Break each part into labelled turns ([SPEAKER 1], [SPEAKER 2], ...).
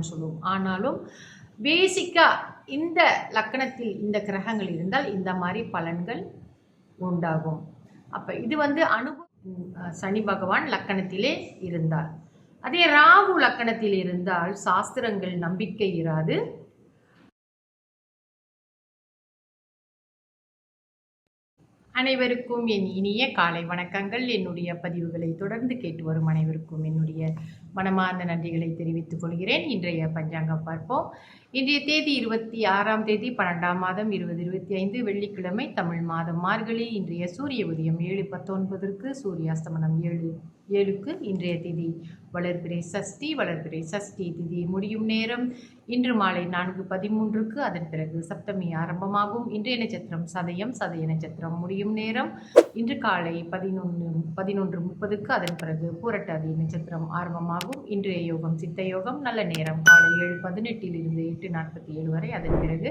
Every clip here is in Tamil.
[SPEAKER 1] சொல்லுவோம். ஆனாலும் பேசிக்கா இந்த லக்கணத்தில் இந்த கிரகங்கள் இருந்தால் இந்த மாதிரி பலன்கள் உண்டாகும். அப்ப இது அனுபவம். சனி பகவான் லக்கணத்திலே இருந்தால், அதே ராகு லக்கணத்தில் இருந்தால் சாஸ்திரங்கள் நம்பிக்கை இராது. அனைவருக்கும் என் இனிய காலை வணக்கங்கள். என்னுடைய பதிவுகளை தொடர்ந்து கேட்டு வரும் அனைவருக்கும் என்னுடைய மனமார்ந்த நன்றிகளை தெரிவித்துக் கொள்கிறேன். இன்றைய பஞ்சாங்கம் பார்ப்போம். இன்றைய தேதி 26ஆம் தேதி 12ஆம் மாதம் 2025 வெள்ளிக்கிழமை, தமிழ் மாதம் மார்கழி. இன்றைய சூரிய உதயம் 7:19க்கு, சூரிய அஸ்தமனம் 7:7க்கு. இன்றைய திதி வளர்பிறை சஷ்டி. வளர்பிறை சஷ்டி திதி முடியும் நேரம் இன்று மாலை 4:13க்கு. அதன் பிறகு சப்தமி ஆரம்பமாகும். இன்றைய நட்சத்திரம் சதயம். சதய நட்சத்திரம் முடியும் நேரம் இன்று காலை 11:30க்கு. அதன் பிறகு பூரட்டாதி நட்சத்திரம் ஆரம்பமாகும். இன்றைய யோகம் சித்த யோகம். நல்ல நேரம் காலை 7:18 8:47 வரை. அதன் பிறகு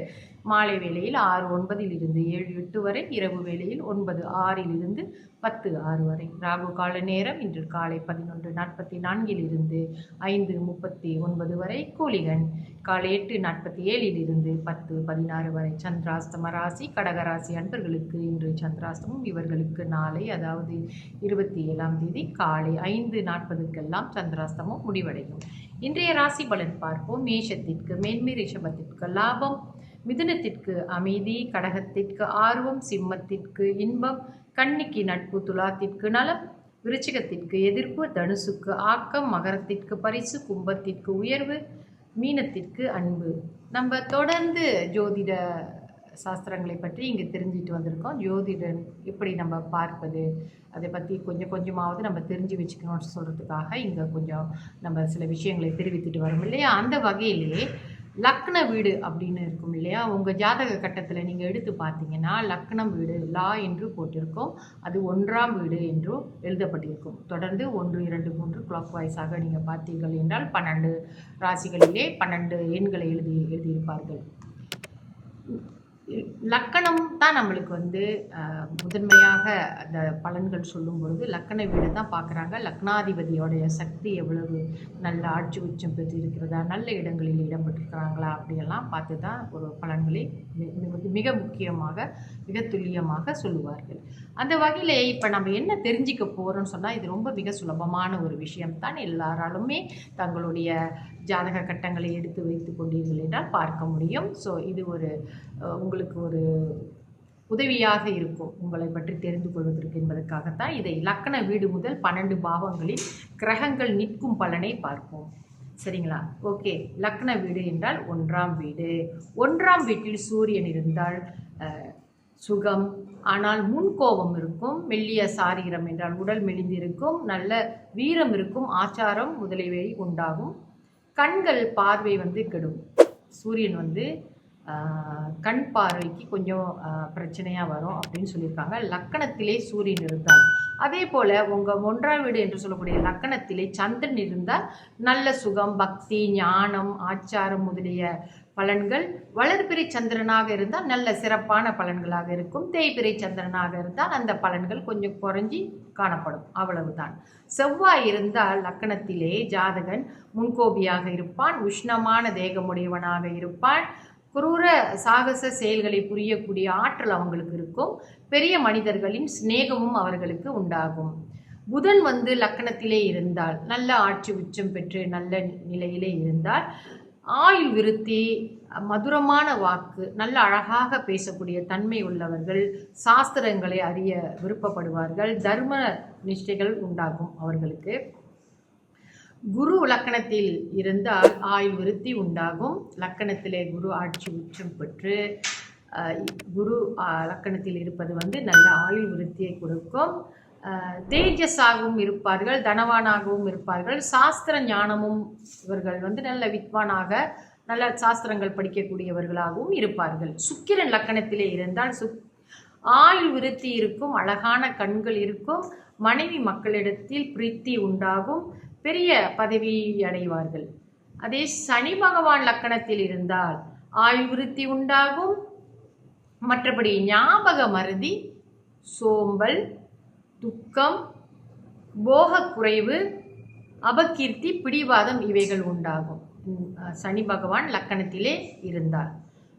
[SPEAKER 1] மாலை வேளையில் 6:09 7:08 வரை. இரவு வேளையில் 9:06 10:06 வரை. ராகு கால நேரம் இன்று காலை 11:44 5:39 வரை. கூலிகன் காலை 8:47 10:16 வரை. சந்திராஸ்தம ராசி கடகராசி அன்பர்களுக்கு இன்று சந்திராஸ்தமம். இவர்களுக்கு நாளை, அதாவது 27ஆம் தேதி காலை 5:40க்கெல்லாம் சந்திராஸ்தமம் முடிவடையும். இன்றைய ராசி பலன் பார்ப்போம். மேஷத்திற்கு மேன்மை, ரிஷபத்திற்கு லாபம், மிதுனத்திற்கு அமைதி, கடகத்திற்கு ஆர்வம், சிம்மத்திற்கு இன்பம், கன்னிக்கு நட்பு, துலாத்திற்கு நலம், விருச்சிகத்திற்கு எதிர்ப்பு, தனுசுக்கு ஆக்கம், மகரத்திற்கு பரிசு, கும்பத்திற்கு உயர்வு, மீனத்திற்கு அன்பு. நம்ம தொடர்ந்து ஜோதிட சாஸ்திரங்களை பற்றி இங்கே தெரிஞ்சுட்டு வந்திருக்கோம். ஜோதிடன் எப்படி நம்ம பார்ப்பது, அதை பற்றி கொஞ்சமாவது நம்ம தெரிஞ்சு வச்சுக்கணும்னு சொல்கிறதுக்காக இங்கே கொஞ்சம் நம்ம சில விஷயங்களை தெரிவித்துட்டு வரோம் இல்லையா. அந்த வகையிலே லக்ன வீடு அப்படின்னு இருக்கும் இல்லையா. உங்கள் ஜாதக கட்டத்தில் நீங்கள் எடுத்து பார்த்தீங்கன்னா லக்னம் வீடு லா என்று போட்டிருக்கோம். அது 1ஆம் வீடு என்றும் எழுதப்பட்டிருக்கும். தொடர்ந்து 1 2 3 கிளாக் வாய்ஸாக நீங்கள் பார்த்தீர்கள் என்றால் 12 ராசிகளிலே 12 எண்களை எழுதியிருப்பார்கள். லக்கணம் தான் நம்மளுக்கு முதன்மையாக அந்த பலன்கள் சொல்லும் பொழுது லக்கண வீடை தான் பார்க்குறாங்க. லக்னாதிபதியோடைய சக்தி எவ்வளவு நல்ல ஆட்சி உச்சம் பெற்று இருக்கிறதா, நல்ல இடங்களில் இடம் பெற்றிருக்கிறாங்களா, அப்படியெல்லாம் பார்த்து தான் ஒரு பலன்களை மிக முக்கியமாக மிக துல்லியமாக சொல்லுவார்கள். அந்த வகையில் இப்போ நம்ம என்ன தெரிஞ்சிக்க போகிறோம்னு சொன்னால், இது ரொம்ப மிக சுலபமான ஒரு விஷயம்தான். எல்லாராலுமே தங்களுடைய ஜாதக கட்டங்களை எடுத்து வைத்து கொண்டீர்கள் என்றால் பார்க்க முடியும். ஸோ இது உங்களுக்கு ஒரு உதவியாக இருக்கும் உங்களை பற்றி தெரிந்து கொள்வதற்கு என்பதற்காகத்தான் இதை லக்கண வீடு முதல் 12 பாவங்களில் கிரகங்கள் நிற்கும் பலனை பார்ப்போம். சரிங்களா? ஓகே. லக்ன வீடு என்றால் 1ஆம் வீடு. 1ஆம் வீட்டில் சூரியன் இருந்தால் சுகம், ஆனால் முன்கோபம் இருக்கும். மெல்லிய சாரீரம் என்றால் உடல் மெலிந்திருக்கும். நல்ல வீரம் இருக்கும். ஆச்சாரம் முதலியவை உண்டாகும். கண்கள் பார்வை கெடும். சூரியன் கண் பார்வைக்கு கொஞ்சம் பிரச்சனையாக வரும் அப்படின்னு சொல்லியிருக்காங்க லக்கணத்திலே சூரியன் இருந்தால். அதே போல் உங்கள் 1ஆம் வீடு என்று சொல்லக்கூடிய லக்கணத்திலே சந்திரன் இருந்தால் நல்ல சுகம், பக்தி, ஞானம், ஆச்சாரம் முதலிய பலன்கள். வளர்பிறை சந்திரனாக இருந்தால் நல்ல சிறப்பான பலன்களாக இருக்கும். தேய்பிறை சந்திரனாக இருந்தால் அந்த பலன்கள் கொஞ்சம் குறைஞ்சி காணப்படும். அவ்வளவுதான். செவ்வாய் இருந்தால் லக்கணத்திலே ஜாதகன் முன்கோபியாக இருப்பான். உஷ்ணமான தேகமுடையவனாக இருப்பான். குரூர சாகச செயல்களை புரியக்கூடிய ஆற்றல் அவங்களுக்கு இருக்கும். பெரிய மனிதர்களின் சிநேகமும் அவர்களுக்கு உண்டாகும். புதன் லக்கணத்திலே இருந்தால் நல்ல ஆட்சி உச்சம் பெற்று நல்ல நிலையிலே இருந்தால் ஆயுள் விருத்தி, மதுரமான வாக்கு, நல்ல அழகாக பேசக்கூடிய தன்மை உள்ளவர்கள், சாஸ்திரங்களை அறிய விருப்பப்படுவார்கள். தர்ம நிஷ்டைகள் உண்டாகும் அவர்களுக்கு. குரு லக்கணத்தில் இருந்தால் ஆயுள் விருத்தி உண்டாகும். லக்கணத்திலே குரு ஆட்சி உச்சம் பெற்று குரு லக்கணத்தில் இருப்பது நல்ல ஆயுள் விருத்தியை கொடுக்கும். தேஜஸாகவும் இருப்பார்கள், தனவானாகவும் இருப்பார்கள். சாஸ்திர ஞானமும் இவர்கள் நல்ல வித்வானாக நல்ல சாஸ்திரங்கள் படிக்கக்கூடியவர்களாகவும் இருப்பார்கள். சுக்கிரன் லக்கணத்திலே இருந்தால் ஆயுள் விருத்தி இருக்கும். அழகான கண்கள் இருக்கும். மனைவி மக்களிடத்தில் பிரீத்தி உண்டாகும். பெரிய பதவி அடைவார்கள். அதே சனி பகவான் லக்கணத்தில் இருந்தால் ஆயுள் விருத்தி உண்டாகும். மற்றபடி ஞாபக மறதி, சோம்பல், துக்கம், போக குறைவு, அபகீர்த்தி, பிடிவாதம் இவைகள் உண்டாகும். சனி பகவான் லக்கணத்திலே இருந்தால்.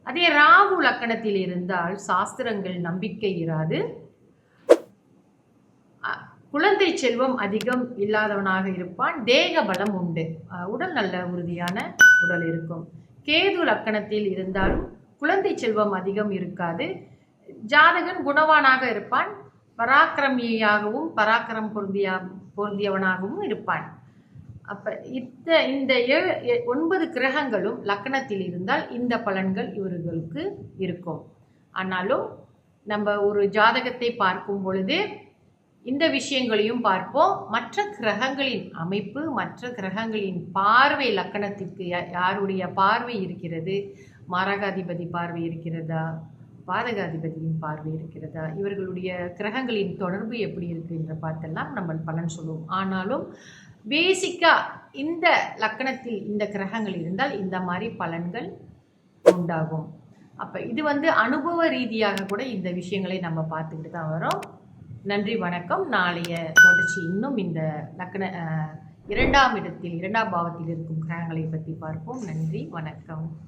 [SPEAKER 1] அதே ராகு லக்கணத்தில் இருந்தால் சாஸ்திரங்கள் நம்பிக்கை இராது, குழந்தை செல்வம் அதிகம் இல்லாதவனாக இருப்பான், தேக பலம் உண்டு, உடல் நல்ல உறுதியான உடல் இருக்கும். கேது லக்கணத்தில் இருந்தாலும் குழந்தை செல்வம் அதிகம் இருக்காது, ஜாதகன் குணவானாக இருப்பான், பராக்கிரமியாகவும் பராக்கிரம் பொருந்தியவனாகவும் இருப்பான். அப்போ இந்த 9 கிரகங்களும் லக்கணத்தில் இருந்தால் இந்த பலன்கள் இவர்களுக்கு இருக்கும். ஆனாலும் நம்ம ஒரு ஜாதகத்தை பார்க்கும் பொழுது இந்த விஷயங்களையும் பார்ப்போம். மற்ற கிரகங்களின் அமைப்பு, மற்ற கிரகங்களின் பார்வை, லக்கணத்திற்கு யாருடைய பார்வை இருக்கிறது, மரகாதிபதி பார்வை இருக்கிறதா, பாதகாதிபதியின் பார்வை இருக்கிறதா, இவர்களுடைய கிரகங்களின் தொடர்பு எப்படி இருக்குது என்ற பார்த்தெல்லாம் நம்ம பலன் சொல்லுவோம். ஆனாலும் பேசிக்காக இந்த லக்கணத்தில் இந்த கிரகங்கள் இருந்தால் இந்த மாதிரி பலன்கள் உண்டாகும். அப்போ இது அனுபவ ரீதியாக கூட இந்த விஷயங்களை நம்ம பார்த்துக்கிட்டு தான் வரோம். நன்றி, வணக்கம். நாளைய தொடர்ச்சி இன்னும் இந்த லக்கண 2ஆம் இடத்தில் 2ஆம் பாவத்தில் இருக்கும் கிரகங்களை பற்றி பார்ப்போம். நன்றி, வணக்கம்.